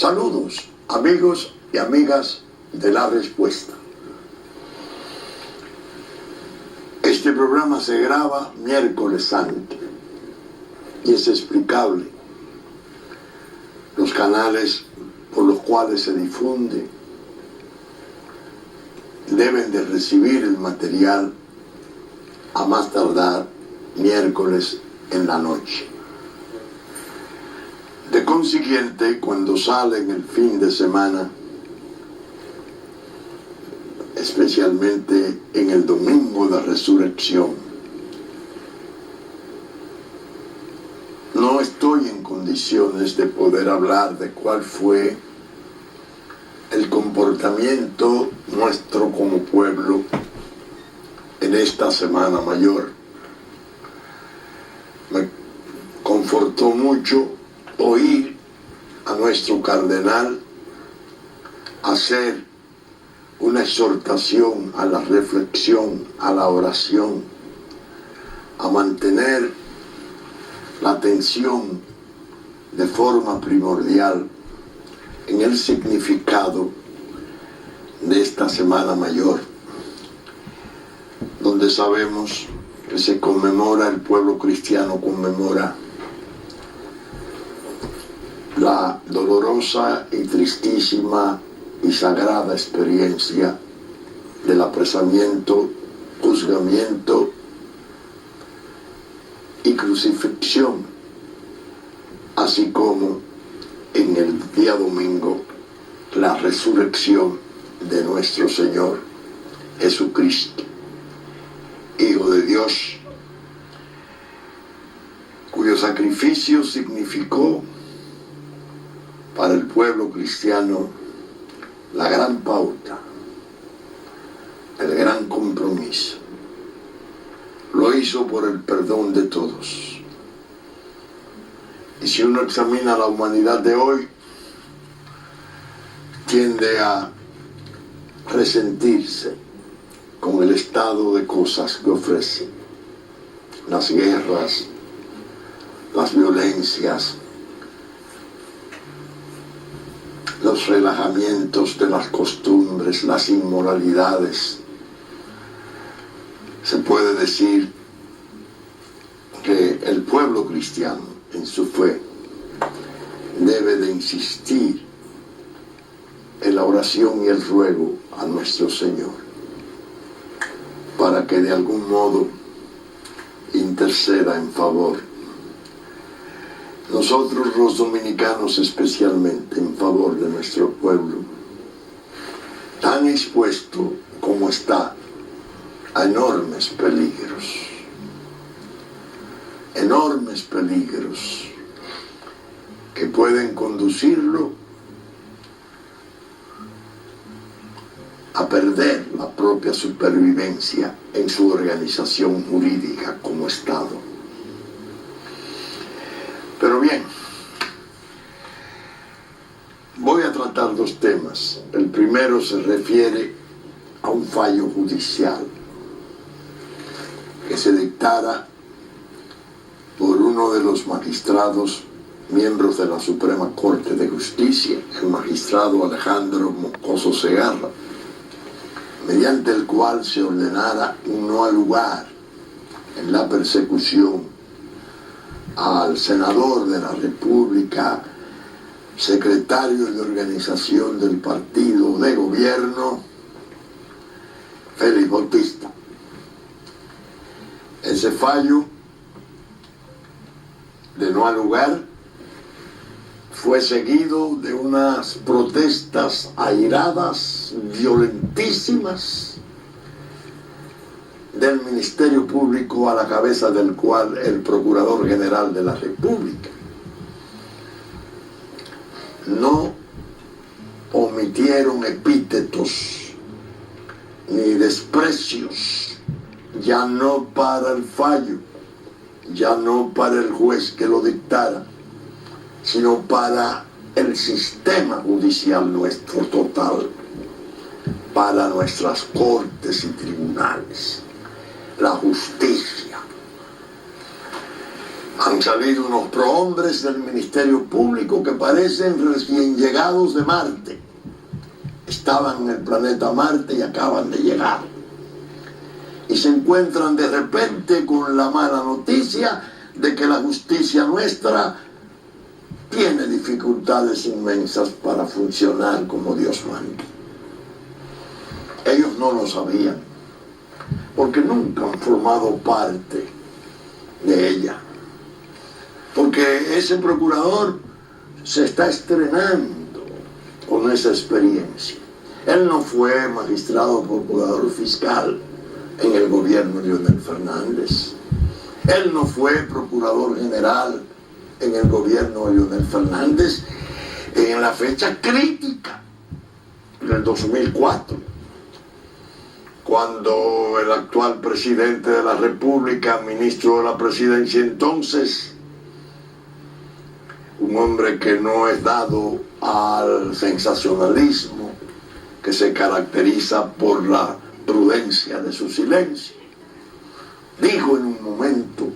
Saludos, amigos y amigas de La Respuesta. Este programa se graba miércoles santo y es explicable. Los canales por los cuales se difunde deben de recibir el material a más tardar miércoles en la noche. De consiguiente, cuando sale en el fin de semana, especialmente en el domingo de resurrección, no estoy en condiciones de poder hablar de cuál fue el comportamiento nuestro como pueblo en esta Semana Mayor. Me confortó mucho oír a nuestro cardenal hacer una exhortación a la reflexión, a la oración, a mantener la atención de forma primordial en el significado de esta Semana Mayor, donde sabemos que se conmemora, el pueblo cristiano conmemora la dolorosa y tristísima y sagrada experiencia del apresamiento, juzgamiento y crucifixión, así como en el día domingo la resurrección de nuestro Señor Jesucristo, Hijo de Dios, cuyo sacrificio significó para el pueblo cristiano la gran pauta, el gran compromiso. Lo hizo por el perdón de todos. Y si uno examina la humanidad de hoy, tiende a resentirse con el estado de cosas que ofrece. Las guerras, las violencias, los relajamientos de las costumbres, las inmoralidades. Se puede decir que el pueblo cristiano en su fe debe de insistir en la oración y el ruego a nuestro Señor para que de algún modo interceda en favor. Nosotros los dominicanos especialmente en favor de nuestro pueblo, tan expuesto como está a enormes peligros que pueden conducirlo a perder la propia supervivencia en su organización jurídica como Estado. Pero bien, voy a tratar dos temas. El primero se refiere a un fallo judicial que se dictara por uno de los magistrados miembros de la Suprema Corte de Justicia, el magistrado Alejandro Moscoso Segarra, mediante el cual se ordenara un no lugar en la persecución al senador de la República, secretario de organización del partido de gobierno, Félix Bautista. Ese fallo de no lugar fue seguido de unas protestas airadas, violentísimas, del Ministerio Público, a la cabeza del cual el Procurador General de la República no omitieron epítetos ni desprecios, ya no para el fallo, ya no para el juez que lo dictara, sino para el sistema judicial nuestro total, para nuestras cortes y tribunales, la justicia. Han salido unos prohombres del Ministerio Público que parecen recién llegados de Marte. Estaban en el planeta Marte y acaban de llegar. Y se encuentran de repente con la mala noticia de que la justicia nuestra tiene dificultades inmensas para funcionar como Dios manda. Ellos no lo sabían, porque nunca han formado parte de ella. Porque ese procurador se está estrenando con esa experiencia. Él no fue magistrado procurador fiscal en el gobierno de Leonel Fernández. Él no fue procurador general en el gobierno de Leonel Fernández en la fecha crítica del 2004, cuando el actual presidente de la República, ministro de la Presidencia entonces, un hombre que no es dado al sensacionalismo, que se caracteriza por la prudencia de su silencio, dijo en un momento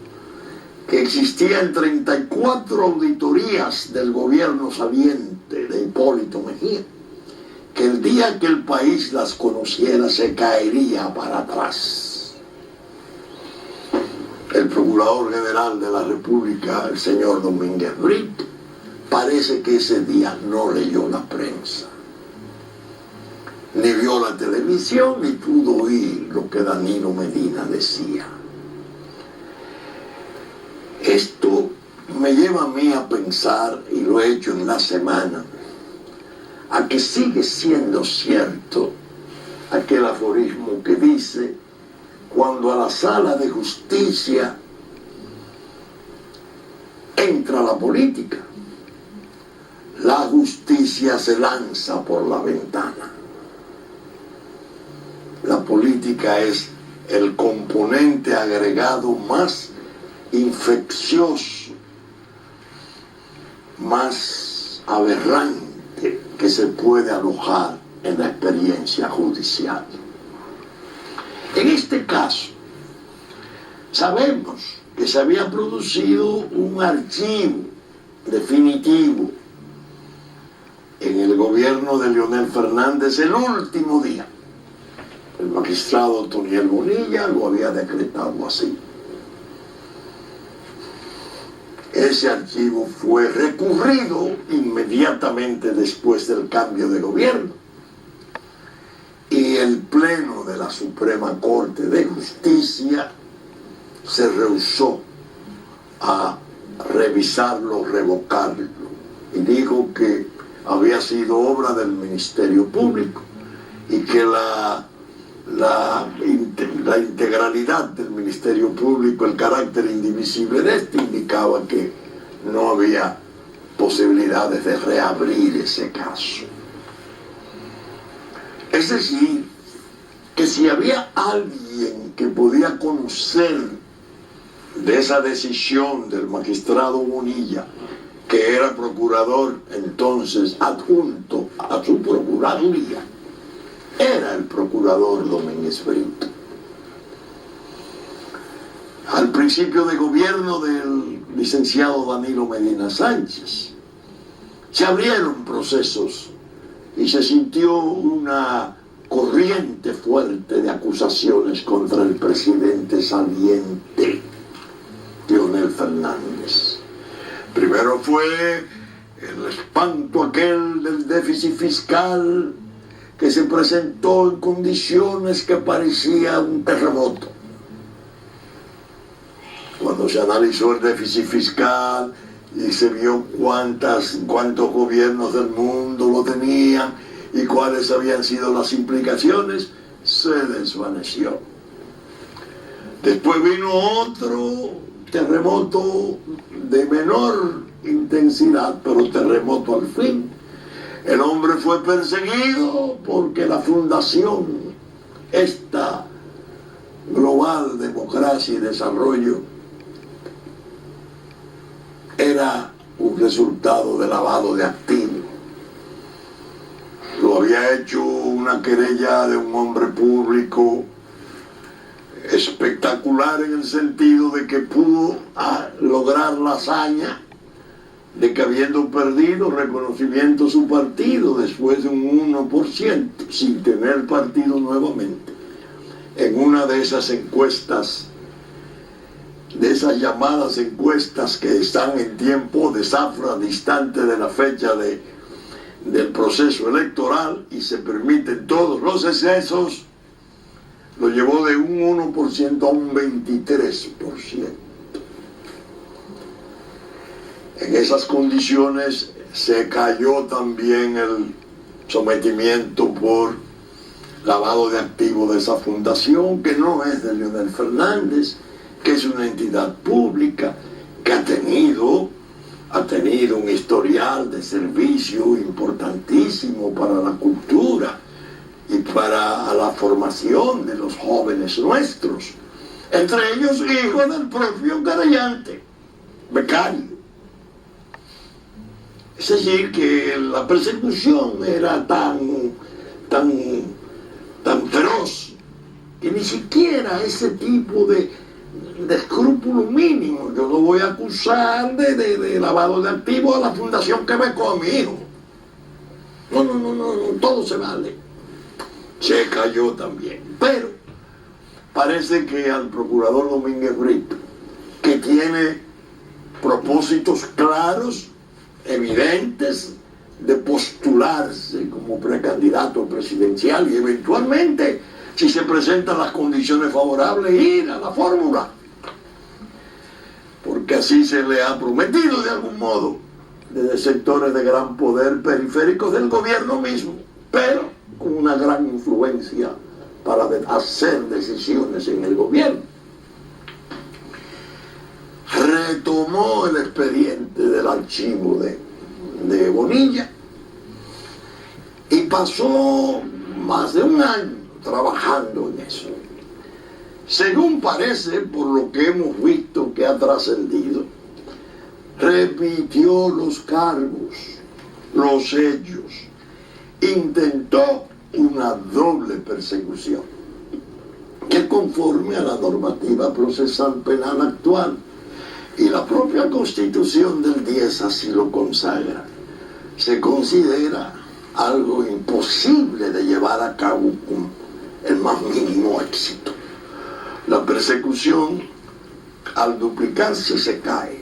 que existían 34 auditorías del gobierno saliente de Hipólito Mejía, que el día que el país las conociera se caería para atrás. El Procurador General de la República, el señor Domínguez Brito, parece que ese día no leyó la prensa, ni vio la televisión, ni pudo oír lo que Danilo Medina decía. Esto me lleva a mí a pensar, y lo he hecho en la semana, a que sigue siendo cierto aquel aforismo que dice: cuando a la sala de justicia entra la política, la justicia se lanza por la ventana. La política es el componente agregado más infeccioso, más aberrante que se puede alojar en la experiencia judicial. En este caso, sabemos que se había producido un archivo definitivo en el gobierno de Leonel Fernández el último día. El magistrado Toniel Bonilla lo había decretado así. Ese archivo fue recurrido inmediatamente después del cambio de gobierno y el Pleno de la Suprema Corte de Justicia se rehusó a revisarlo, revocarlo, y dijo que había sido obra del Ministerio Público y que la integralidad del Ministerio Público, el carácter indivisible de este, indicaba que no había posibilidades de reabrir ese caso. Es decir, que si había alguien que podía conocer de esa decisión del magistrado Bonilla, que era procurador entonces adjunto a su procuraduría, era el procurador Domínguez Brito. Al principio de gobierno del licenciado Danilo Medina Sánchez, se abrieron procesos y se sintió una corriente fuerte de acusaciones contra el presidente saliente, Leonel Fernández. Primero fue el espanto aquel del déficit fiscal, que se presentó en condiciones que parecía un terremoto. Cuando se analizó el déficit fiscal y se vio cuántos gobiernos del mundo lo tenían y cuáles habían sido las implicaciones, se desvaneció. Después vino otro terremoto de menor intensidad, pero terremoto al fin. El hombre fue perseguido porque la fundación, esta Global Democracia y Desarrollo, era un resultado de lavado de activos. Lo había hecho una querella de un hombre público espectacular en el sentido de que pudo lograr la hazaña de que, habiendo perdido reconocimiento su partido después de un 1%, sin tener partido nuevamente, en una de esas encuestas, de esas llamadas encuestas que están en tiempo de zafra, distante de la fecha del proceso electoral, y se permiten todos los excesos, lo llevó de un 1% a un 23%. En esas condiciones se cayó también el sometimiento por lavado de activos de esa fundación, que no es de Leonel Fernández, que es una entidad pública que ha tenido un historial de servicio importantísimo para la cultura y para la formación de los jóvenes nuestros, entre ellos hijo del propio querellante, becario. Es decir, que la persecución era tan feroz que ni siquiera ese tipo de escrúpulo mínimo. Yo lo voy a acusar de lavado de activos a la fundación que becó a mi hijo. No, todo se vale. Se cayó también. Pero parece que al procurador Domínguez Brito, que tiene propósitos claros, evidentes, de postularse como precandidato presidencial y eventualmente, si se presentan las condiciones favorables, ir a la fórmula, porque así se le ha prometido de algún modo desde sectores de gran poder periféricos del gobierno mismo, pero con una gran influencia para hacer decisiones en el gobierno. Retomó el expediente del archivo de Bonilla y pasó más de un año trabajando en eso. Según parece, por lo que hemos visto que ha trascendido, repitió los cargos, los hechos, intentó una doble persecución, que conforme a la normativa procesal penal actual y la propia Constitución del 10 así lo consagra, se considera algo imposible de llevar a cabo con el más mínimo éxito. La persecución, al duplicarse, se cae.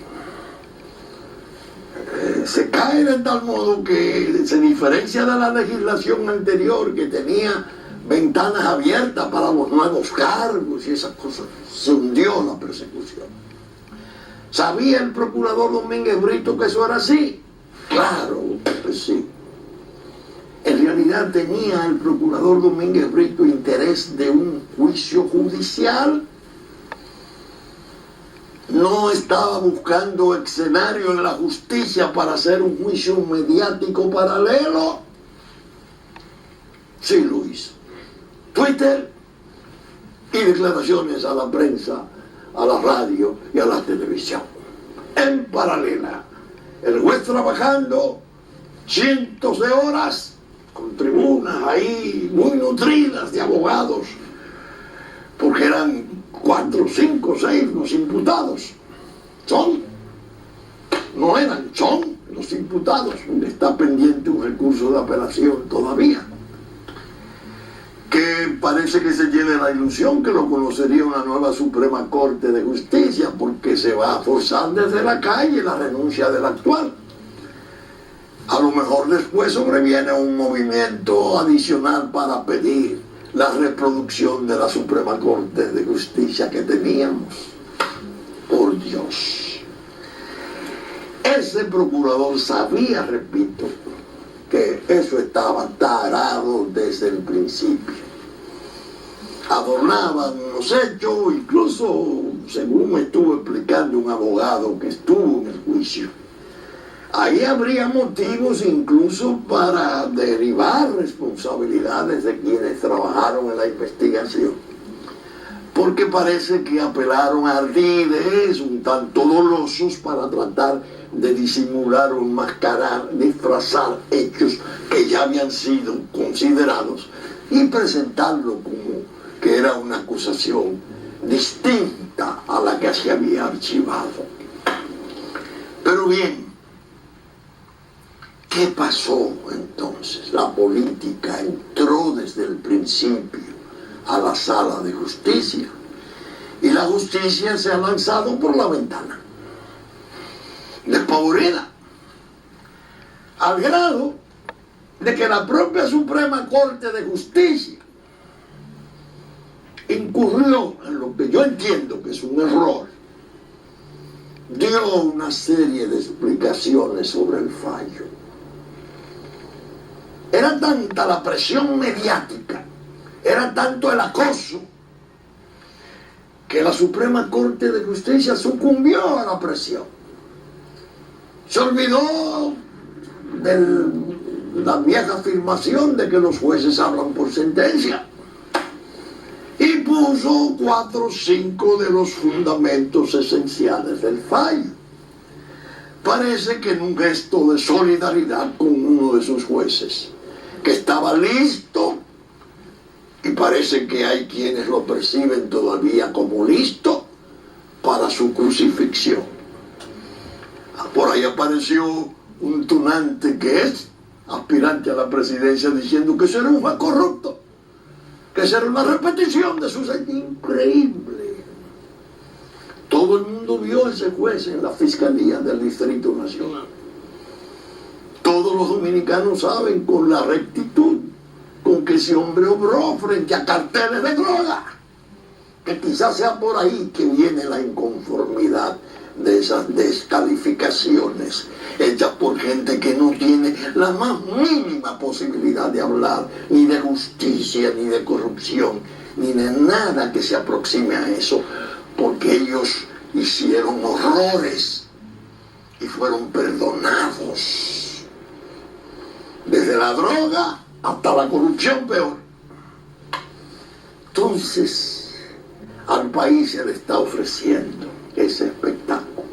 Se cae de tal modo que se diferencia de la legislación anterior, que tenía ventanas abiertas para los nuevos cargos y esas cosas. Se hundió la persecución. ¿Sabía el procurador Domínguez Brito que eso era así? Claro que sí. En realidad tenía el procurador Domínguez Brito interés de un juicio judicial. No estaba buscando escenario en la justicia para hacer un juicio mediático paralelo. Sí lo hizo. Twitter y declaraciones a la prensa, a la radio y a la televisión. En paralela. El juez trabajando cientos de horas con tribunas ahí muy nutridas de abogados, porque eran 4, 5, 6 los imputados. Son los imputados. Está pendiente un recurso de apelación todavía, que parece que se tiene la ilusión que lo conocería una nueva Suprema Corte de Justicia, porque se va a forzar desde la calle la renuncia del actual. A lo mejor después sobreviene un movimiento adicional para pedir la reproducción de la Suprema Corte de Justicia que teníamos. Por Dios. Ese procurador sabía, repito, que eso estaba tarado desde el principio. Adornaban los hechos, incluso, según me estuvo explicando un abogado que estuvo en el juicio, ahí habría motivos incluso para derivar responsabilidades de quienes trabajaron en la investigación, porque parece que apelaron a ardides un tanto dolosos para tratar de disimular o enmascarar, disfrazar hechos que ya habían sido considerados y presentarlo como que era una acusación distinta a la que se había archivado. Pero bien, ¿qué pasó entonces? La política entró desde el principio a la sala de justicia y la justicia se ha lanzado por la ventana, despavorida, al grado de que la propia Suprema Corte de Justicia incurrió en lo que yo entiendo que es un error. Dio una serie de explicaciones sobre el fallo. Era tanta la presión mediática, era tanto el acoso, que la Suprema Corte de Justicia sucumbió a la presión. Se olvidó de la vieja afirmación de que los jueces hablan por sentencia y puso 4 o 5 de los fundamentos esenciales del fallo. Parece que en un gesto de solidaridad con uno de sus jueces, que estaba listo, y parece que hay quienes lo perciben todavía como listo para su crucifixión. Por ahí apareció un tunante que es aspirante a la presidencia diciendo que ese era un juez corrupto, que esa era una repetición de sus años. Increíble. Todo el mundo vio a ese juez en la Fiscalía del Distrito Nacional. Todos los dominicanos saben con la rectitud con que ese hombre obró frente a carteles de droga, que quizás sea por ahí que viene la inconformidad de esas descalificaciones hechas por gente que no tiene la más mínima posibilidad de hablar ni de justicia, ni de corrupción, ni de nada que se aproxime a eso, porque ellos hicieron horrores y fueron perdonados, desde la droga hasta la corrupción peor. Entonces, al país se le está ofreciendo ese espectáculo.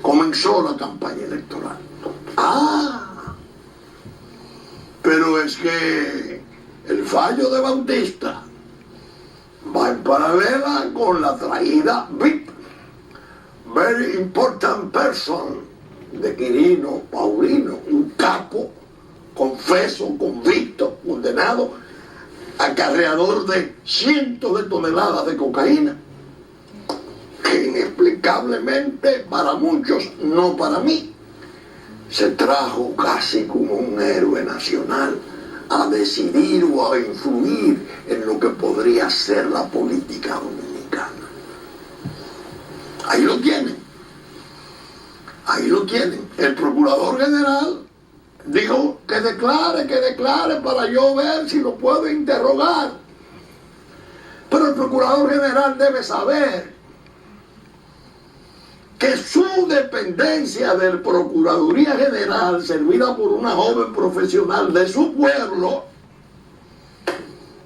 Comenzó la campaña electoral. Pero es que el fallo de Bautista va en paralela con la traída VIP, Very Important Person, de Quirino Paulino, un capo, confeso, convicto, condenado, acarreador de cientos de toneladas de cocaína, que inexplicablemente para muchos, no para mí, se trajo casi como un héroe nacional a decidir o a influir en lo que podría ser la política dominicana. Ahí lo tienen. Ahí lo tienen. El procurador general dijo que declare para yo ver si lo puedo interrogar. Pero el procurador general debe saber que su dependencia de la Procuraduría General, servida por una joven profesional de su pueblo,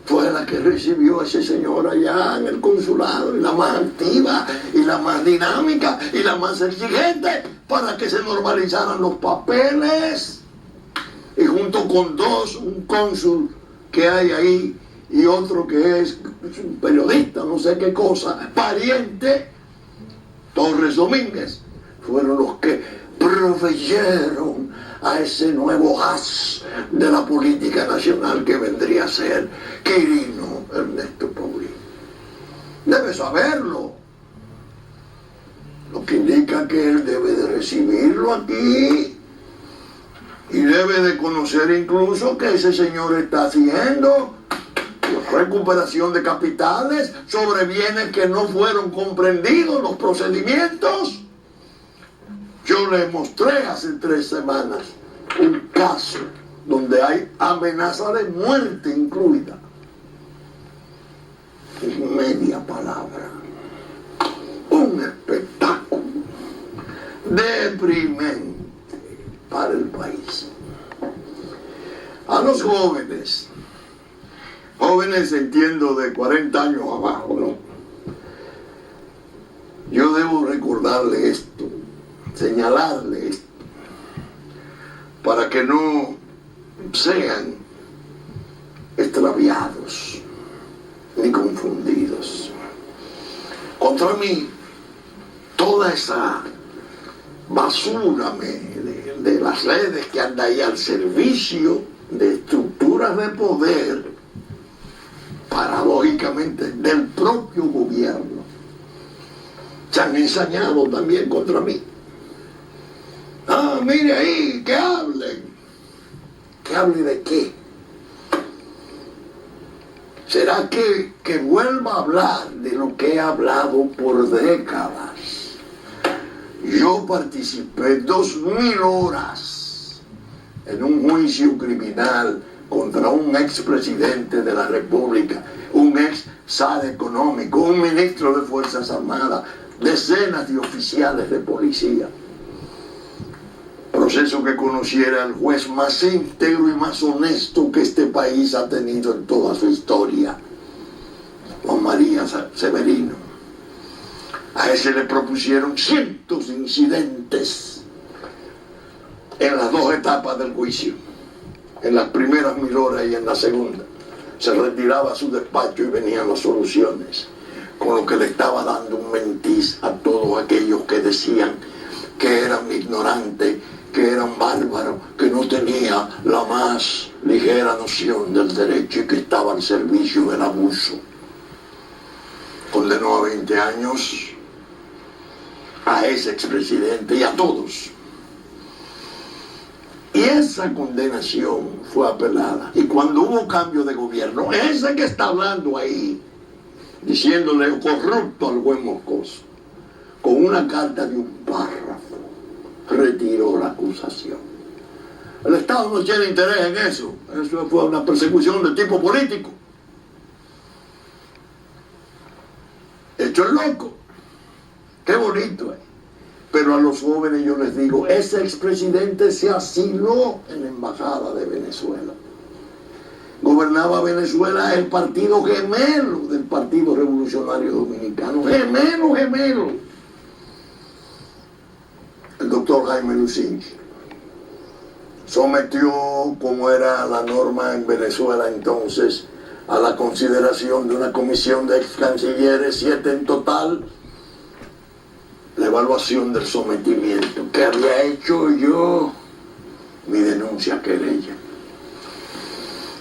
fue la que recibió a ese señor allá en el consulado, y la más activa, y la más dinámica, y la más exigente, para que se normalizaran los papeles. Y junto con un cónsul que hay ahí, y otro que es un periodista, no sé qué cosa, pariente, Torres Domínguez, fueron los que proveyeron a ese nuevo as de la política nacional que vendría a ser Quirino Ernesto Paulino. Debe saberlo, lo que indica que él debe de recibirlo aquí y debe de conocer incluso que ese señor está haciendo recuperación de capitales sobre bienes que no fueron comprendidos los procedimientos. Yo le mostré hace 3 semanas un caso donde hay amenaza de muerte incluida. Es media palabra. Un espectáculo deprimente para el país. A los jóvenes entiendo de 40 años abajo, ¿no? Yo debo recordarle esto, señalarle esto, para que no sean extraviados ni confundidos. contra mí, toda esa basura de las redes que anda ahí al servicio de estructuras de poder, paradójicamente, del propio gobierno, se han ensañado también contra mí. Ah, mire ahí, que hablen. ¿Que hable de qué? ¿Será que vuelva a hablar de lo que he hablado por décadas? Yo participé 2000 horas en un juicio criminal contra un expresidente de la República, un ex SAD económico, un ministro de Fuerzas Armadas, decenas de oficiales de policía. Proceso que conociera al juez más íntegro y más honesto que este país ha tenido en toda su historia, Juan María Severino. A ese le propusieron cientos de incidentes en las dos etapas del juicio, en las primeras 1000 horas y en la segunda. Se retiraba a su despacho y venían las soluciones, con lo que le estaba dando un mentiz a todos aquellos que decían que eran ignorantes, que eran bárbaros, que no tenía la más ligera noción del derecho y que estaba al servicio del abuso. Condenó a 20 años a ese expresidente y a todos. Y esa condenación fue apelada. Y cuando hubo cambio de gobierno, ese que está hablando ahí, diciéndole corrupto al juez Moscoso, con una carta de un párrafo, retiró la acusación. El Estado no tiene interés en eso. Eso fue una persecución de tipo político. Hecho el loco. Qué bonito es. Pero a los jóvenes yo les digo, ese expresidente se asiló en la embajada de Venezuela. Gobernaba Venezuela el partido gemelo del Partido Revolucionario Dominicano. Gemelo. El doctor Jaime Lucinchi sometió, como era la norma en Venezuela entonces, a la consideración de una comisión de ex cancilleres, 7 en total, la evaluación del sometimiento. ¿Qué había hecho yo? Mi denuncia querella.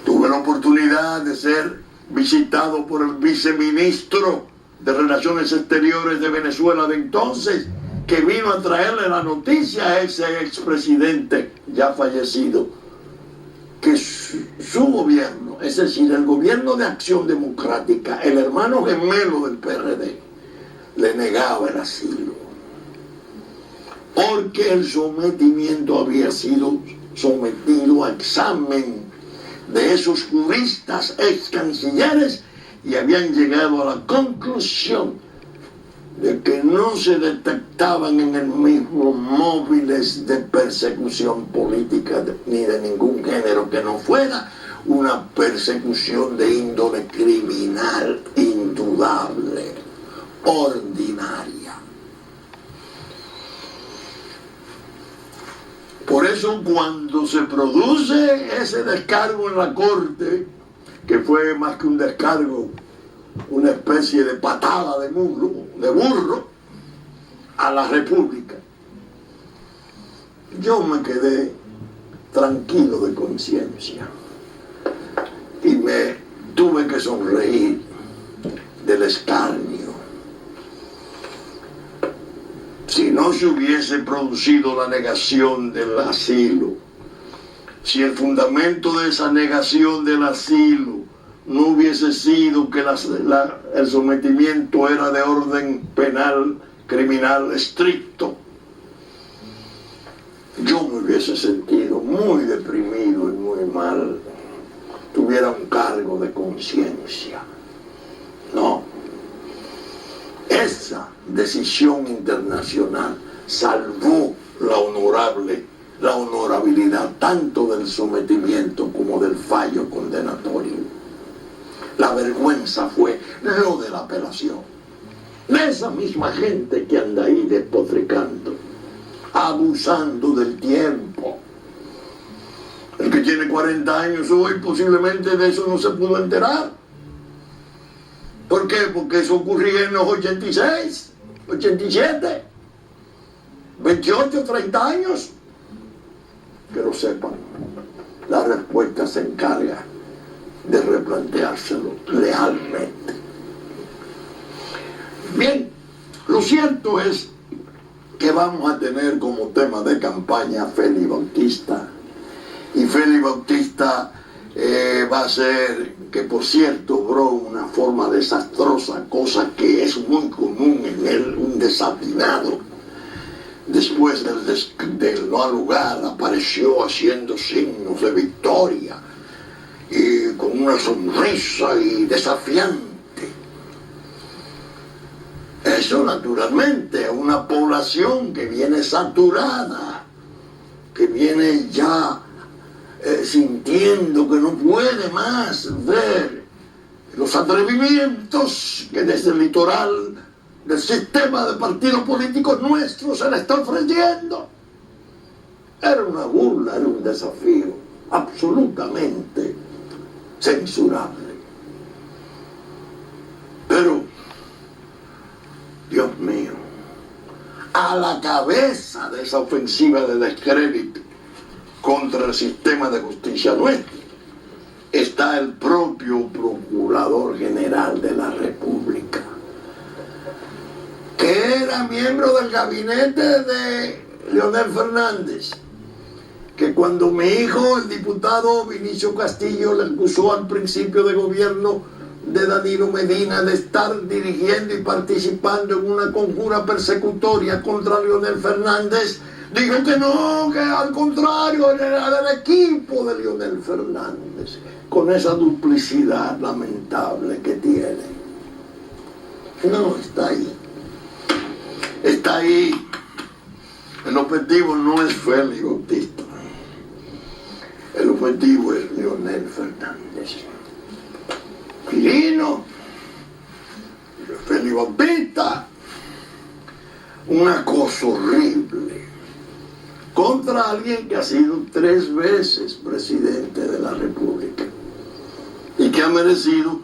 Tuve la oportunidad de ser visitado por el viceministro de Relaciones Exteriores de Venezuela de entonces, que vino a traerle la noticia a ese expresidente ya fallecido, que su gobierno, es decir, el gobierno de Acción Democrática, el hermano gemelo del PRD, le negaba el asilo, porque el sometimiento había sido sometido a examen de esos juristas ex cancilleres y habían llegado a la conclusión de que no se detectaban en el mismo móviles de persecución política ni de ningún género que no fuera una persecución de índole criminal indudable, ordinaria. Por eso cuando se produce ese descargo en la corte, que fue más que un descargo, una especie de patada de burro a la República, yo me quedé tranquilo de conciencia y me tuve que sonreír del escarnio. Si no se hubiese producido la negación del asilo, si el fundamento de esa negación del asilo no hubiese sido que el sometimiento era de orden penal, criminal estricto, yo me hubiese sentido muy deprimido y muy mal, tuviera un cargo de conciencia. No, esa decisión internacional salvó la honorabilidad tanto del sometimiento como del fallo condenatorio. La vergüenza fue lo de la apelación. De esa misma gente que anda ahí despotricando, abusando del tiempo. El que tiene 40 años hoy posiblemente de eso no se pudo enterar. ¿Por qué? Porque eso ocurría en los 86, 87, 28, 30 años. Que lo sepan, la respuesta se encarga de replanteárselo lealmente. Bien, lo cierto es que vamos a tener como tema de campaña a Félix Bautista. Y Félix Bautista va a ser, que por cierto obró una forma desastrosa, cosa que es muy común en él, un desatinado. Después del no lugar apareció haciendo signos de victoria y con una sonrisa y desafiante. Eso naturalmente a una población que viene saturada, que viene ya sintiendo que no puede más ver los atrevimientos que desde el litoral del sistema de partidos políticos nuestros se le está ofreciendo. Era una burla, era un desafío absolutamente censurable. Pero, Dios mío, a la cabeza de esa ofensiva de descrédito contra el sistema de justicia nuestro está el propio Procurador General de la República, que era miembro del gabinete de Leonel Fernández, que cuando mi hijo, el diputado Vinicio Castillo, le acusó al principio de gobierno de Danilo Medina de estar dirigiendo y participando en una conjura persecutoria contra Leonel Fernández, dijo que no, que al contrario, era del equipo de Leonel Fernández, con esa duplicidad lamentable que tiene. No, está ahí. Está ahí. El objetivo no es Félix Bautista. El objetivo es Leonel Fernández. Quirino, Félix Bautista, un acoso horrible contra alguien que ha sido 3 veces presidente de la República y que ha merecido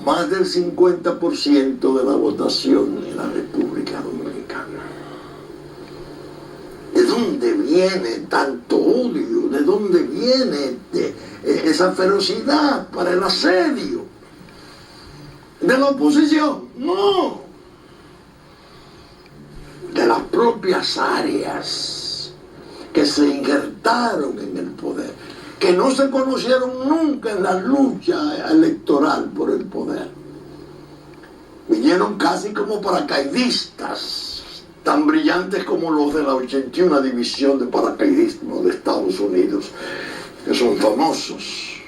más del 50% de la votación en la República Dominicana. ¿De dónde viene tanto odio? ¿De dónde viene esa ferocidad para el asedio de la oposición? No, de las propias áreas que se injertaron en el poder, que no se conocieron nunca en la lucha electoral por el poder. Vinieron casi como paracaidistas, tan brillantes como los de la 81 División de Paracaidismo de Estados Unidos, que son famosos.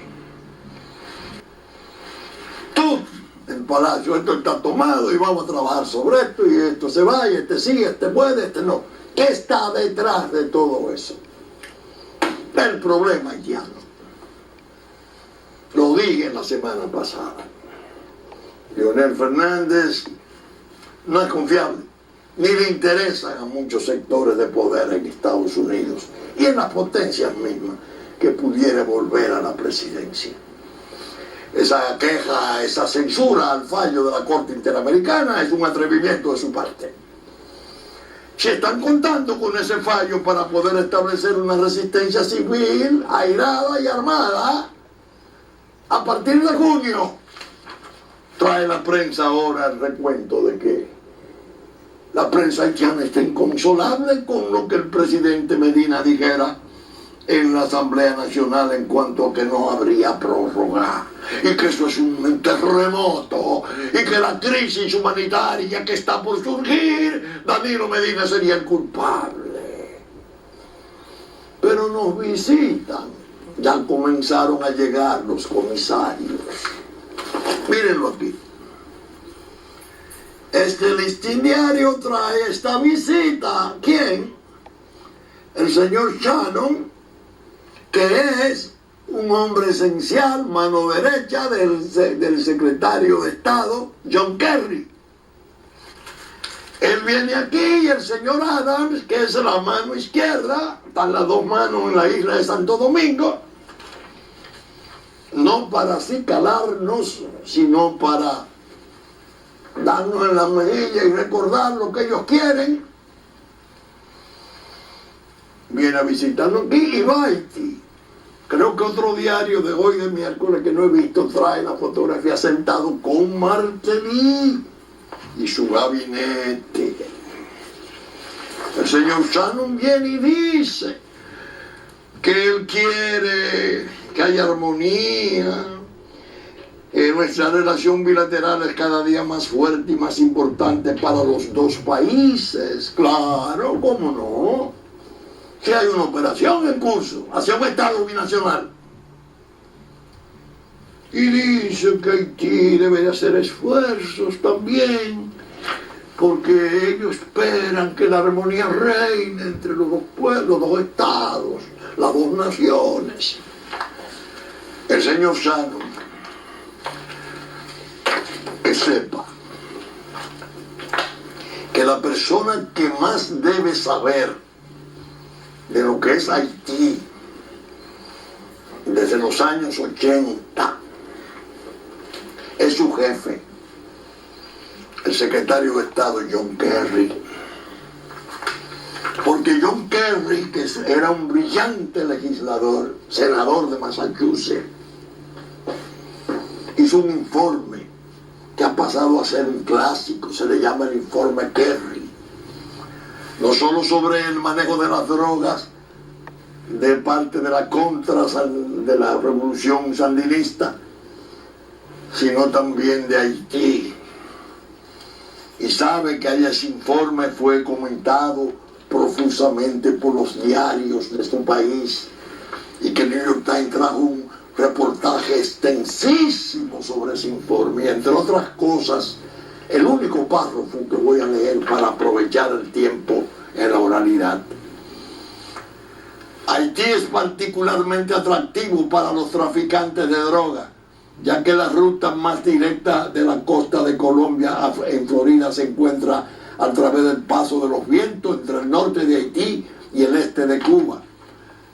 Tú, en Palacio, esto está tomado y vamos a trabajar sobre esto, y esto se va, y este sí, este puede, este no. ¿Qué está detrás de todo eso? El problema haitiano. Lo dije la semana pasada. Leonel Fernández no es confiable, ni le interesan a muchos sectores de poder en Estados Unidos y en las potencias mismas que pudiera volver a la presidencia. Esa queja, esa censura al fallo de la Corte Interamericana es un atrevimiento de su parte. Se están contando con ese fallo para poder establecer una resistencia civil airada y armada a partir de junio. Trae la prensa ahora el recuento de que la prensa haitiana está inconsolable con lo que el presidente Medina dijera en la Asamblea Nacional en cuanto a que no habría prórroga, y que eso es un terremoto, y que la crisis humanitaria que está por surgir, Danilo Medina sería el culpable. Pero nos visitan, ya comenzaron a llegar los comisarios. Mírenlo aquí. Este listín diario trae esta visita. ¿Quién? El señor Shannon, que es un hombre esencial, mano derecha del secretario de Estado, John Kerry. Él viene aquí y el señor Adams, que es la mano izquierda, están las 2 manos en la isla de Santo Domingo, no para acicalarnos, sino para darnos en la mejilla y recordar lo que ellos quieren, viene a visitarnos aquí y va a Haití. Creo que otro diario de hoy, de miércoles, que no he visto, trae la fotografía sentado con Martelly y su gabinete. El señor Shannon viene y dice que él quiere que haya armonía. Nuestra relación bilateral es cada día más fuerte y más importante para los dos países. Claro, ¿cómo no? Si hay una operación en curso hacia un Estado binacional. Y dice que Haití debe hacer esfuerzos también, porque ellos esperan que la armonía reine entre los dos pueblos, los dos estados, las dos naciones. El señor Shannon, que sepa que la persona que más debe saber de lo que es Haití desde los años 80 es su jefe, el secretario de Estado John Kerry. Porque John Kerry, que era un brillante legislador, senador de Massachusetts, hizo un informe que ha pasado a ser un clásico, se le llama el informe Kerry. No solo sobre el manejo de las drogas de parte de la de la revolución sandinista, sino también de Haití. Y sabe que ese informe fue comentado profusamente por los diarios de su país y que el New York Times trajo un reportaje extensísimo sobre ese informe. Y entre otras cosas, el único párrafo que voy a leer para aprovechar el tiempo en la oralidad. Haití es particularmente atractivo para los traficantes de droga, ya que la ruta más directa de la costa de Colombia en Florida se encuentra a través del paso de los vientos entre el norte de Haití y el este de Cuba.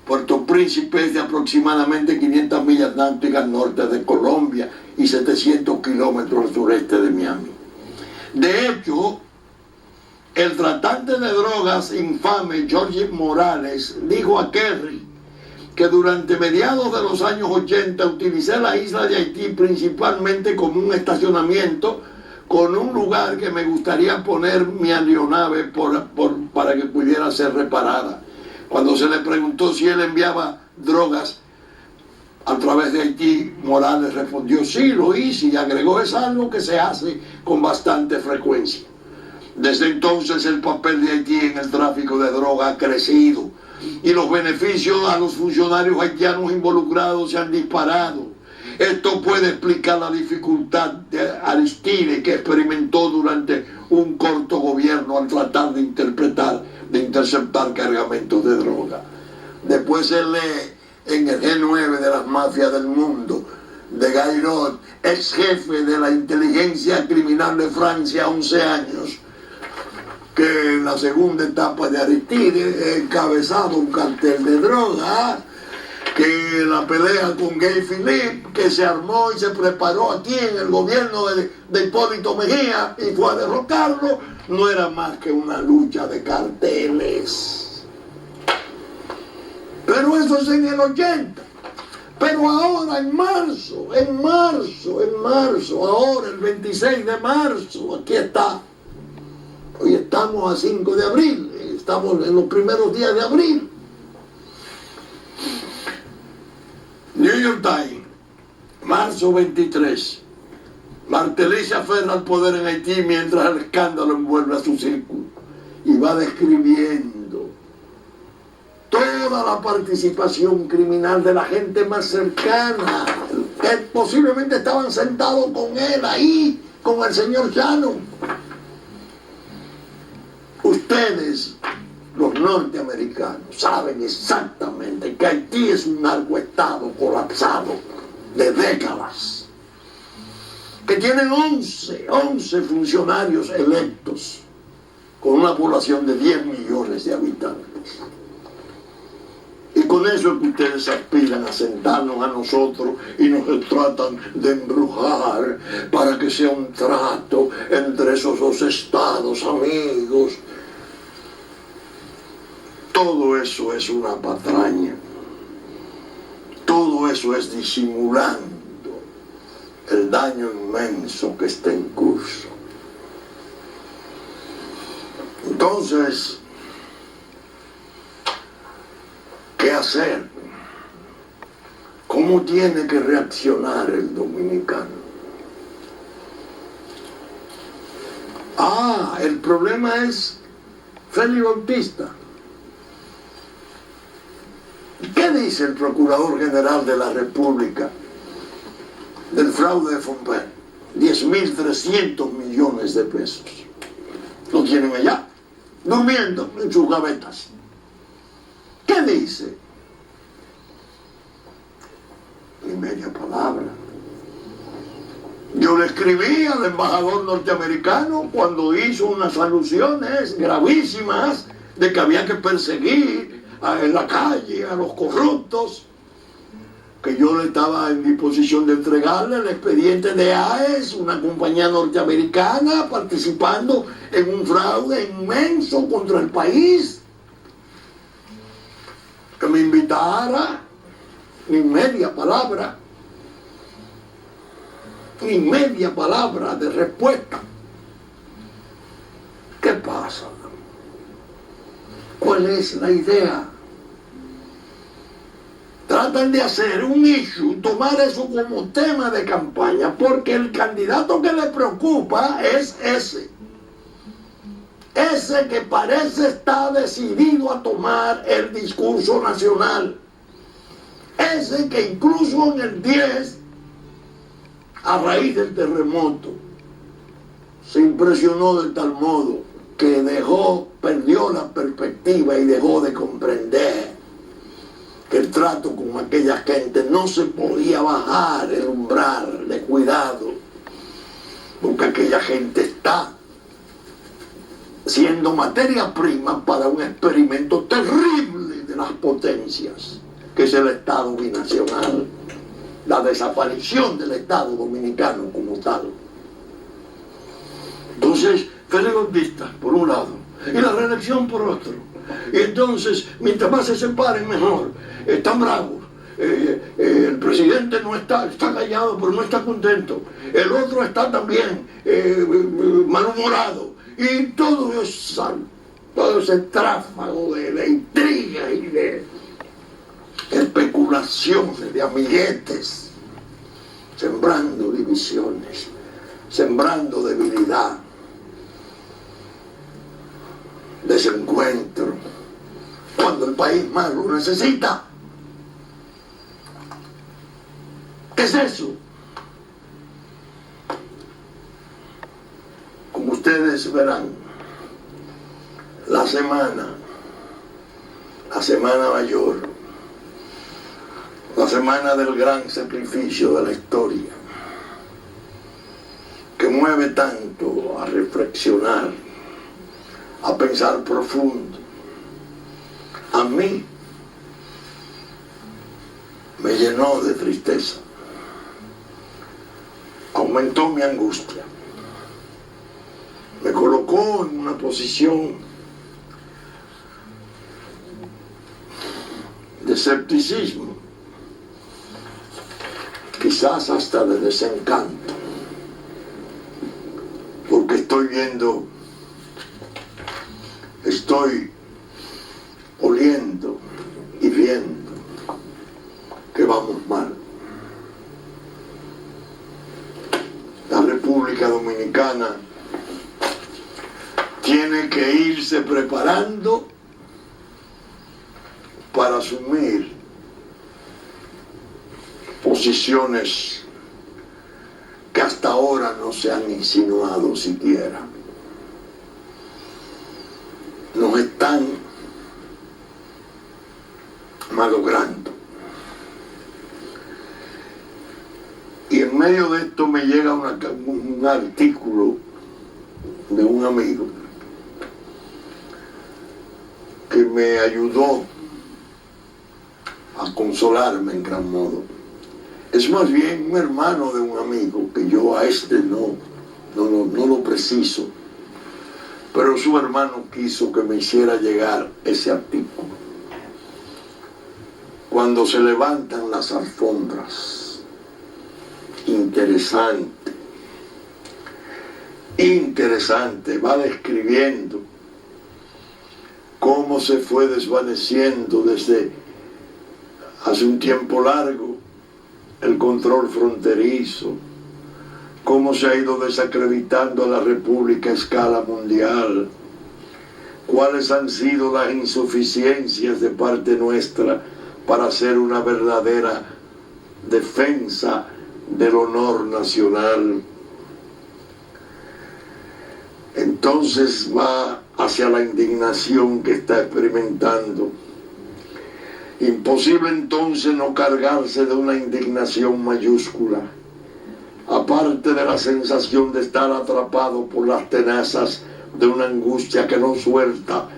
Puerto Príncipe es de aproximadamente 500 millas náuticas al norte de Colombia y 700 kilómetros al sureste de Miami. De hecho, el tratante de drogas infame George Morales dijo a Kerry que durante mediados de los años 80 utilicé la isla de Haití principalmente como un estacionamiento con un lugar que me gustaría poner mi aeronave para que pudiera ser reparada. Cuando se le preguntó si él enviaba drogas a través de Haití, Morales respondió: sí, lo hice, y agregó: es algo que se hace con bastante frecuencia. Desde entonces el papel de Haití en el tráfico de droga ha crecido y los beneficios a los funcionarios haitianos involucrados se han disparado. Esto puede explicar la dificultad de Aristide que experimentó durante un corto gobierno al tratar de interceptar cargamentos de droga. Después se lee en el G9 de las mafias del mundo de Gaillot, ex jefe de la inteligencia criminal de Francia, 11 años, que en la segunda etapa de Aristide encabezado un cartel de droga, que la pelea con Gay Philippe, que se armó y se preparó aquí en el gobierno de Hipólito Mejía y fue a derrocarlo, no era más que una lucha de carteles. Pero eso es en el 80. Pero ahora en marzo, ahora el 26 de marzo, aquí está. Hoy estamos a 5 de abril, estamos en los primeros días de abril. New York Times, marzo 23. Martelly se aferra al poder en Haití mientras el escándalo envuelve a su círculo y va describiendo toda la participación criminal de la gente más cercana, que posiblemente estaban sentados con él ahí, con el señor Shannon. Ustedes, los norteamericanos, saben exactamente que Haití es un narcoestado colapsado de décadas, que tienen 11 funcionarios electos con una población de 10 millones de habitantes y con eso es que ustedes aspiran a sentarnos a nosotros y nos tratan de embrujar para que sea un trato entre esos dos estados amigos. Todo eso es una patraña. Todo eso es disimulando el daño inmenso que está en curso. Entonces, ¿qué hacer? ¿Cómo tiene que reaccionar el dominicano? El problema es Félix Bautista. ¿Qué dice el Procurador General de la República del fraude de Fonper? 10.300 millones de pesos. Lo tienen allá, durmiendo en sus gavetas. ¿Qué dice? Ni media palabra. Yo le escribí al embajador norteamericano cuando hizo unas alusiones gravísimas de que había que perseguir en la calle a los corruptos, que yo le estaba en disposición de entregarle el expediente de AES, una compañía norteamericana participando en un fraude inmenso contra el país, que me invitara. Ni media palabra de respuesta. ¿Qué pasa? ¿Cuál es la idea? Tratan de hacer un issue, tomar eso como tema de campaña, porque el candidato que le preocupa es ese que parece estar decidido a tomar el discurso nacional, ese que incluso en el 10, a raíz del terremoto, se impresionó de tal modo que perdió la perspectiva y dejó de comprender que el trato con aquella gente no se podía bajar el umbral de cuidado, porque aquella gente está siendo materia prima para un experimento terrible de las potencias, que es el Estado binacional, la desaparición del Estado dominicano como tal. Entonces, Félix Bautista, por un lado, y la reelección por otro. Y entonces, mientras más se separen, mejor. Están bravos. El presidente no está callado, pero no está contento. El otro está también malhumorado. Y todo ese tráfago de intriga y de especulaciones, de amiguetes, sembrando divisiones, sembrando debilidad, desencuentro, cuando el país más lo necesita. ¿Qué es eso? Como ustedes verán, la semana mayor, la semana del gran sacrificio de la historia, que mueve tanto a reflexionar, a pensar profundo, a mí me llenó de tristeza, aumentó mi angustia, me colocó en una posición de escepticismo, quizás hasta de desencanto, porque estoy oliendo y viendo que vamos mal. La República Dominicana tiene que irse preparando para asumir posiciones que hasta ahora no se han insinuado siquiera. Nos están malogrando. Y en medio de esto me llega un artículo de un amigo que me ayudó a consolarme en gran modo. Es más bien un hermano de un amigo, que yo a este no lo preciso, pero su hermano quiso que me hiciera llegar ese artículo. Cuando se levantan las alfombras, interesante, va describiendo cómo se fue desvaneciendo desde hace un tiempo largo el control fronterizo, cómo se ha ido desacreditando a la República a escala mundial, cuáles han sido las insuficiencias de parte nuestra para hacer una verdadera defensa del honor nacional. Entonces va hacia la indignación que está experimentando. Imposible entonces no cargarse de una indignación mayúscula, aparte de la sensación de estar atrapado por las tenazas de una angustia que no suelta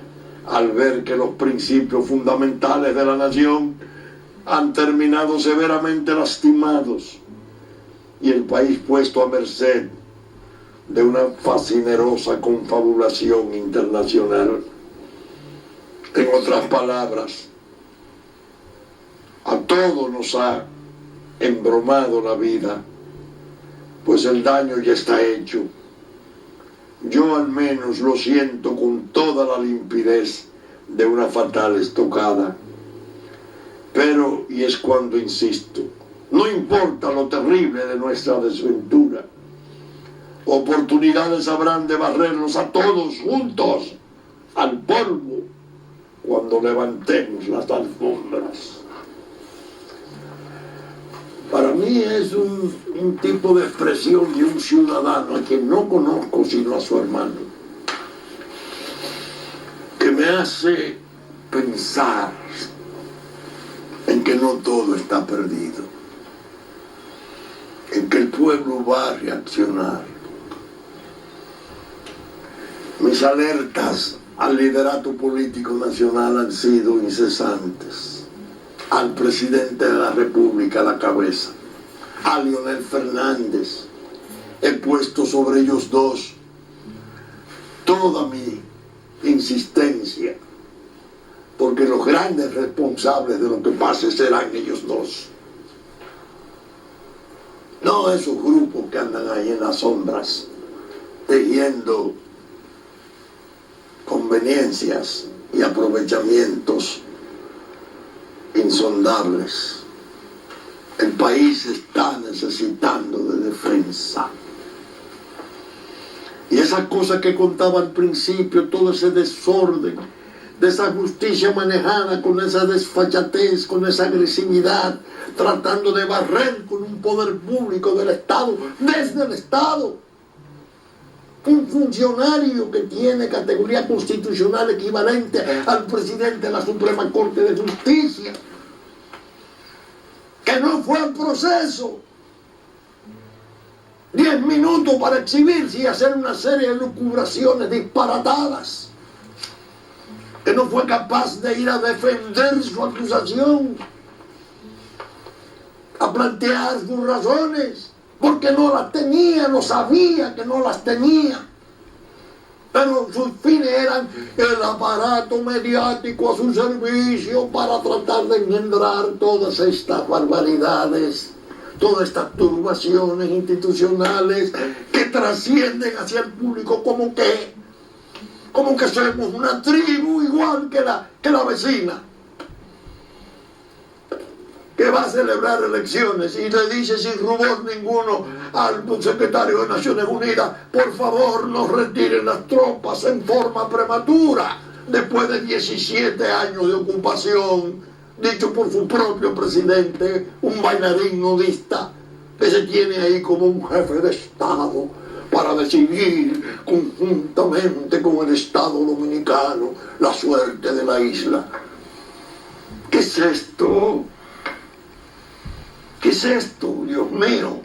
al ver que los principios fundamentales de la nación han terminado severamente lastimados y el país puesto a merced de una fascinerosa confabulación internacional. En otras palabras, a todos nos ha embromado la vida, pues el daño ya está hecho. Yo al menos lo siento con toda la limpidez de una fatal estocada. Pero, y es cuando insisto, no importa lo terrible de nuestra desventura, oportunidades habrán de barrernos a todos juntos al polvo cuando levantemos las alfombras. Para mí es un tipo de expresión de un ciudadano a quien no conozco sino a su hermano, que me hace pensar en que no todo está perdido, en que el pueblo va a reaccionar. Mis alertas al liderato político nacional han sido incesantes. Al presidente de la República a la cabeza, a Leonel Fernández, he puesto sobre ellos dos toda mi insistencia, porque los grandes responsables de lo que pase serán ellos dos. No esos grupos que andan ahí en las sombras, tejiendo conveniencias y aprovechamientos insondables. El país está necesitando de defensa. Y esas cosas que contaba al principio, todo ese desorden, de esa justicia manejada con esa desfachatez, con esa agresividad, tratando de barrer con un poder público del Estado, desde el Estado. Un funcionario que tiene categoría constitucional equivalente al presidente de la Suprema Corte de Justicia, que no fue al proceso, 10 minutos para exhibirse y hacer una serie de lucubraciones disparatadas, que no fue capaz de ir a defender su acusación, a plantear sus razones, porque no las tenía, no sabía que no las tenía. Pero sus fines eran el aparato mediático a su servicio para tratar de engendrar todas estas barbaridades, todas estas turbaciones institucionales que trascienden hacia el público como que somos una tribu igual que la vecina, que va a celebrar elecciones y le dice sin rubor ninguno al secretario de Naciones Unidas: por favor no retiren las tropas en forma prematura, después de 17 años de ocupación, dicho por su propio presidente, un bailarín nudista que se tiene ahí como un jefe de Estado para decidir conjuntamente con el Estado dominicano la suerte de la isla. ¿Qué es esto? ¿Qué es esto, Dios mío?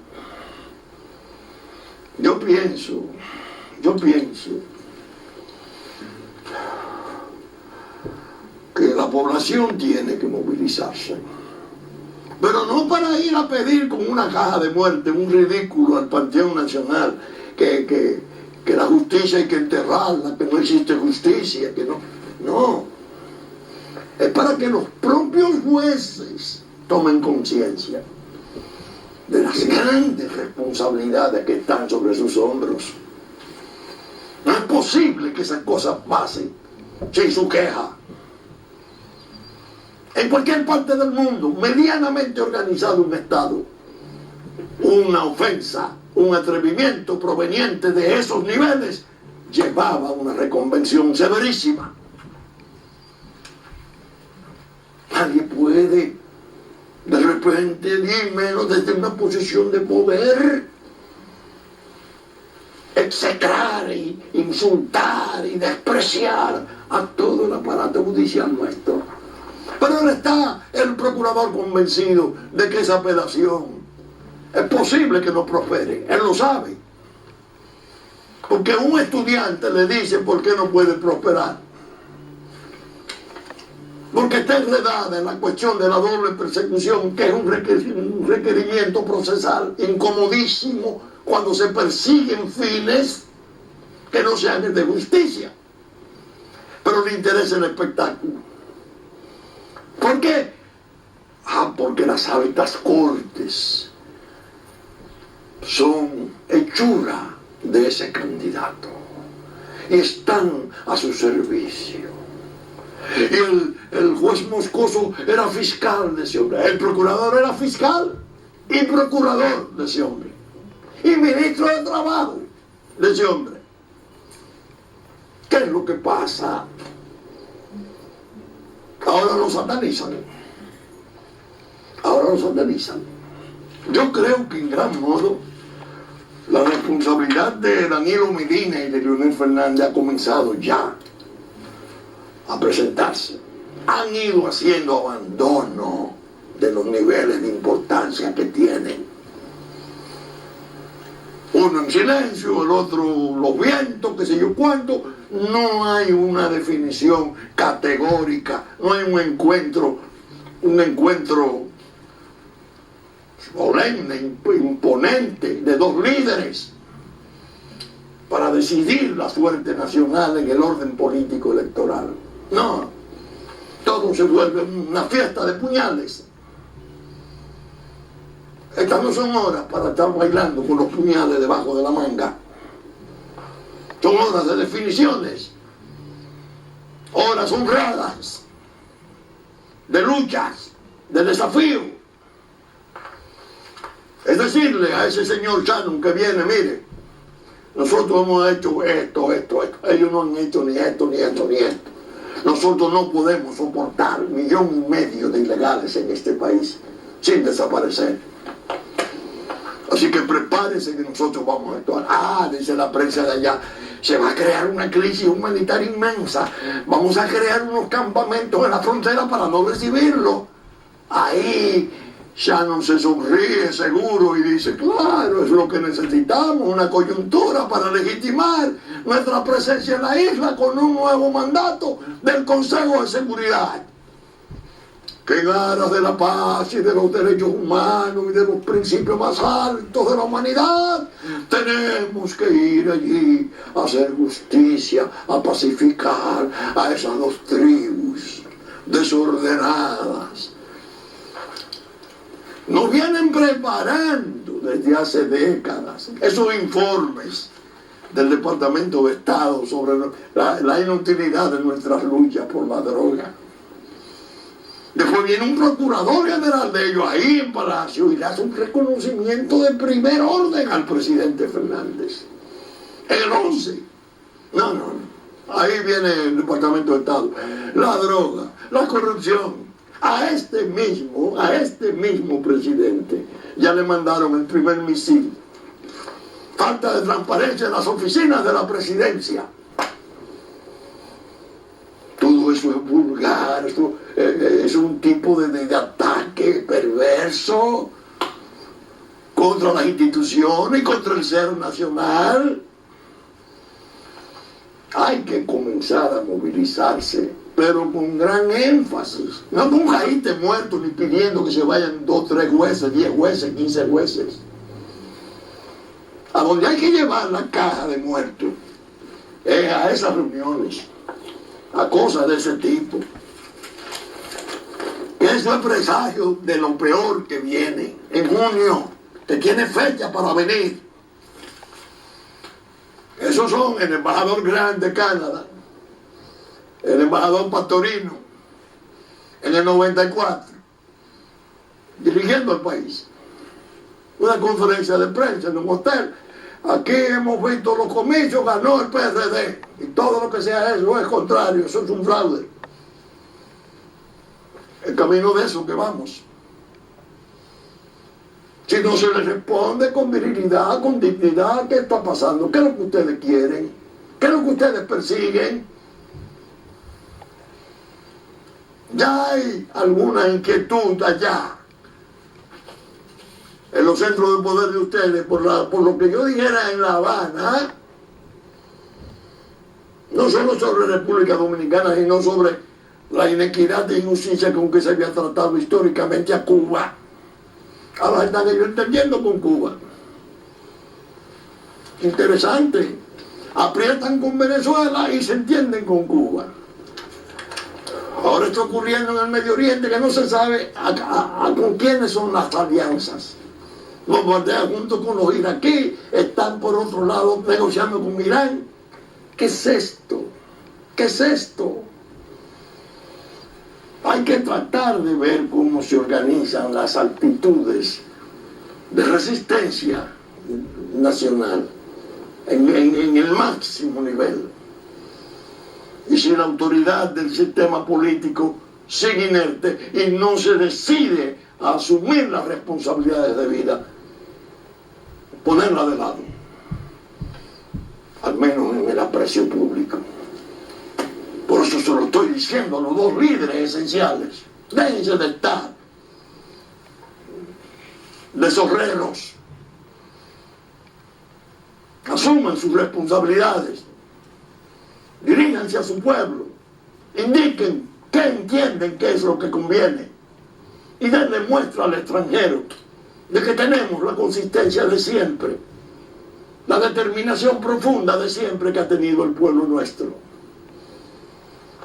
Yo pienso que la población tiene que movilizarse. Pero no para ir a pedir con una caja de muerte un ridículo al Panteón Nacional, que la justicia hay que enterrarla, que no existe justicia, que no. No. Es para que los propios jueces tomen conciencia de las grandes responsabilidades que están sobre sus hombros. No es posible que esas cosas pasen sin su queja. En cualquier parte del mundo, medianamente organizado un Estado, una ofensa, un atrevimiento proveniente de esos niveles, llevaba una reconvención severísima. Nadie puede, de repente, ni menos desde una posición de poder, execrar y insultar y despreciar a todo el aparato judicial nuestro. Pero ahora está el procurador convencido de que esa apelación es posible que no prospere. Él lo sabe. Porque un estudiante le dice por qué no puede prosperar. Porque está enredada en la cuestión de la doble persecución, que es un requerimiento procesal incomodísimo cuando se persiguen fines que no sean de justicia. Pero le interesa el espectáculo. ¿Por qué? Porque las altas cortes son hechura de ese candidato y están a su servicio. Y el juez Moscoso era fiscal de ese hombre, el procurador era fiscal y procurador de ese hombre, y ministro de Trabajo de ese hombre. ¿Qué es lo que pasa? Ahora lo satanizan. Ahora lo satanizan. Yo creo que en gran modo la responsabilidad de Danilo Medina y de Leonel Fernández ha comenzado ya a presentarse. Han ido haciendo abandono de los niveles de importancia que tienen. Uno en silencio, el otro los vientos, qué sé yo cuánto. No hay una definición categórica, no hay un encuentro solemne, imponente de dos líderes para decidir la suerte nacional en el orden político electoral. No, todo se vuelve una fiesta de puñales. Estas no son horas para estar bailando con los puñales debajo de la manga. Son horas de definiciones, horas honradas, de luchas, de desafío. Es decirle a ese señor Shannon que viene, mire, nosotros hemos hecho esto, ellos no han hecho ni esto, ni esto, ni esto. Nosotros no podemos soportar 1,5 millones de ilegales en este país sin desaparecer. Así que prepárense que nosotros vamos a actuar. Dice la prensa de allá, se va a crear una crisis humanitaria inmensa. Vamos a crear unos campamentos en la frontera para no recibirlo. Ahí Shannon se sonríe seguro y dice, claro, es lo que necesitamos, una coyuntura para legitimar nuestra presencia en la isla con un nuevo mandato del Consejo de Seguridad. Que en aras de la paz y de los derechos humanos y de los principios más altos de la humanidad, tenemos que ir allí a hacer justicia, a pacificar a esas dos tribus desordenadas. Nos vienen preparando desde hace décadas esos informes del Departamento de Estado sobre la inutilidad de nuestras luchas por la droga. Después viene un procurador general de ellos ahí en Palacio y le hace un reconocimiento de primer orden al presidente Fernández. En el 11. No. Ahí viene el Departamento de Estado. La droga, la corrupción. A este mismo presidente ya le mandaron el primer misil. Falta de transparencia en las oficinas de la presidencia. Todo eso es vulgar, eso es un tipo de ataque perverso contra las instituciones y contra el ser nacional. Hay que comenzar a movilizarse pero con gran énfasis. No con un jaite muerto ni pidiendo que se vayan 2, 3 jueces, 10 jueces, 15 jueces. A donde hay que llevar la caja de muertos es a esas reuniones, a cosas de ese tipo. Que eso es presagio de lo peor que viene en junio, que tiene fecha para venir. Esos son el embajador grande de Canadá, el embajador Pastorino, en el 94, dirigiendo el país. Una conferencia de prensa en un hotel. Aquí hemos visto los comicios, ganó el PRD. Y todo lo que sea eso es contrario, eso es un fraude. El camino de eso que vamos. Si no se les responde con virilidad, con dignidad, ¿qué está pasando? ¿Qué es lo que ustedes quieren? ¿Qué es lo que ustedes persiguen? Ya hay alguna inquietud allá en los centros de poder de ustedes por lo que yo dijera en La Habana, no solo sobre República Dominicana, sino sobre la inequidad e injusticia con que se había tratado históricamente a Cuba. Ahora están ellos entendiendo con Cuba. Interesante. Aprietan con Venezuela y se entienden con Cuba. Ahora está ocurriendo en el Medio Oriente que no se sabe con quiénes son las alianzas. Los bombardean junto con los iraquíes, están por otro lado negociando con Irán. ¿Qué es esto? ¿Qué es esto? Hay que tratar de ver cómo se organizan las actitudes de resistencia nacional en el máximo nivel. Y si la autoridad del sistema político sigue inerte y no se decide a asumir las responsabilidades de vida, ponerla de lado, al menos en el aprecio público. Por eso se lo estoy diciendo a los dos líderes esenciales. Déjense de estar de zorreros. Asuman sus responsabilidades. Diríjanse a su pueblo. Indiquen qué entienden que es lo que conviene. Y denle muestra al extranjero de que tenemos la consistencia de siempre, la determinación profunda de siempre que ha tenido el pueblo nuestro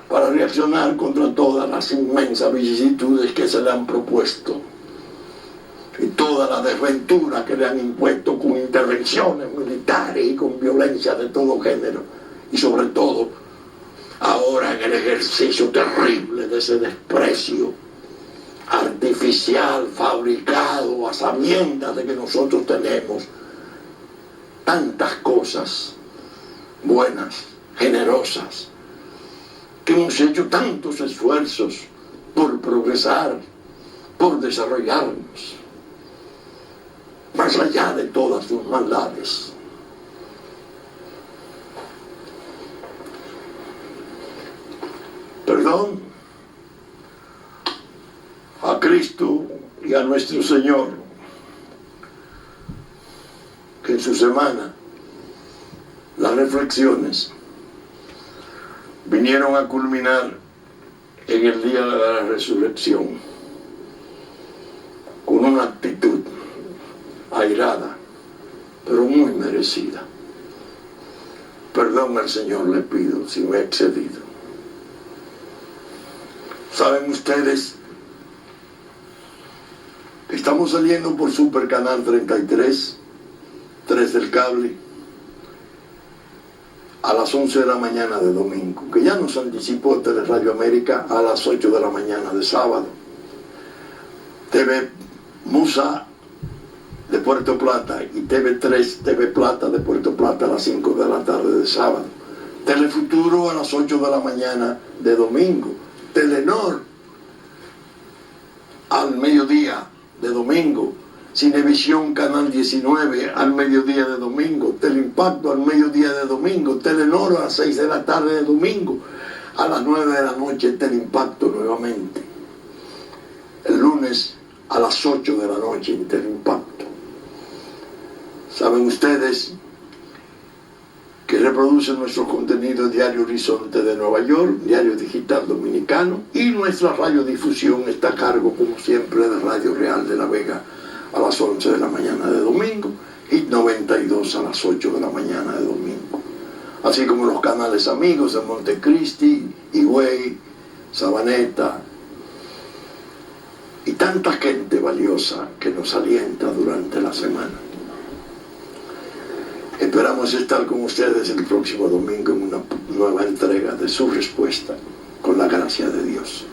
para reaccionar contra todas las inmensas vicisitudes que se le han propuesto y toda la desventura que le han impuesto con intervenciones militares y con violencia de todo género, y sobre todo ahora en el ejercicio terrible de ese desprecio artificial, fabricado a sabiendas de que nosotros tenemos tantas cosas buenas, generosas, que hemos hecho tantos esfuerzos por progresar, por desarrollarnos, más allá de todas sus maldades. Perdón a Cristo y a nuestro Señor, que en su semana las reflexiones vinieron a culminar en el día de la resurrección con una actitud airada, pero muy merecida. Perdón al Señor le pido si me he excedido. ¿Saben ustedes que estamos saliendo por Super Canal 33, 3 del cable, a las 11 de la mañana de domingo, que ya nos anticipó Teleradio América a las 8 de la mañana de sábado? TV Musa de Puerto Plata y TV3, TV Plata de Puerto Plata a las 5 de la tarde de sábado. Telefuturo a las 8 de la mañana de domingo. Telenor al mediodía de domingo. Cinevisión Canal 19 al mediodía de domingo. Teleimpacto al mediodía de domingo. Telenor a las 6 de la tarde de domingo. A las 9 de la noche Teleimpacto nuevamente. El lunes a las 8 de la noche en Teleimpacto. ¿Saben ustedes que reproduce nuestro contenido Diario Horizonte de Nueva York, Diario Digital Dominicano, y nuestra radiodifusión está a cargo, como siempre, de Radio Real de la Vega a las 11 de la mañana de domingo y 92 a las 8 de la mañana de domingo. Así como los canales amigos de Montecristi, Higüey, Sabaneta y tanta gente valiosa que nos alienta durante la semana. Esperamos estar con ustedes el próximo domingo en una nueva entrega de Su Respuesta, con la gracia de Dios.